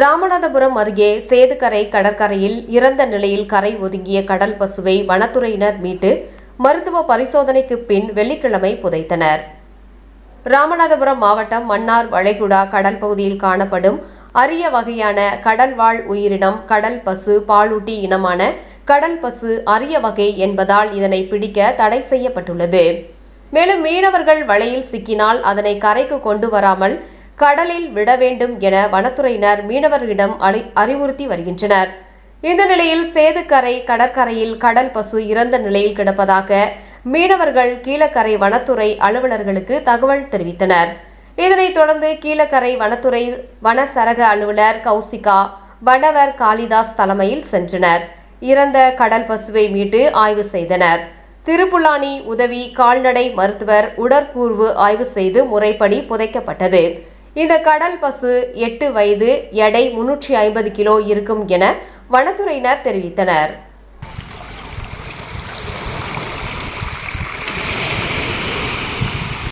ராமநாதபுரம் அருகே சேதுக்கரை கடற்கரையில் இறந்த நிலையில் கரை ஒதுங்கிய கடல் பசுவை வனத்துறையினர் மீட்டு மருத்துவ பரிசோதனைக்கு பின் வெள்ளிக்கிழமை புதைத்தனர். ராமநாதபுரம் மாவட்டம் மன்னார் வளைகுடா கடல் பகுதியில் காணப்படும் அரிய வகையான கடல்வாழ் உயிரினம் கடல் பசு பாலூட்டி இனமான கடல் பசு அரிய வகை என்பதால் இதனை பிடிக்க தடை செய்யப்பட்டுள்ளது. மேலும் மீனவர்கள் வலையில் சிக்கினால் அதனை கரைக்கு கொண்டு வராமல் கடலில் விட வேண்டும் என வனத்துறையினர் மீனவர்களிடம் அறிவுறுத்தி வருகின்றனர். இந்த நிலையில் சேதுக்கரை கடற்கரையில் கடல் பசு இறந்த நிலையில் கிடப்பதாக மீனவர்கள் கீழக்கரை வனத்துறை அலுவலர்களுக்கு தகவல் தெரிவித்தனர். இதனைத் தொடர்ந்து கீழக்கரை வனத்துறை வன சரக அலுவலர் கௌசிகா, வனவர் காளிதாஸ் தலைமையில் சென்றனர். இறந்த கடல் பசுவை மீட்டு ஆய்வு செய்தனர். திருப்புலானி உதவி கால்நடை மருத்துவர் உடற்கூர்வு ஆய்வு செய்து முறைப்படி புதைக்கப்பட்டது. இந்த கடல் பசு 8 வயது, எடை 350 கிலோ இருக்கும் என வனத்துறையினர் தெரிவித்தனர்.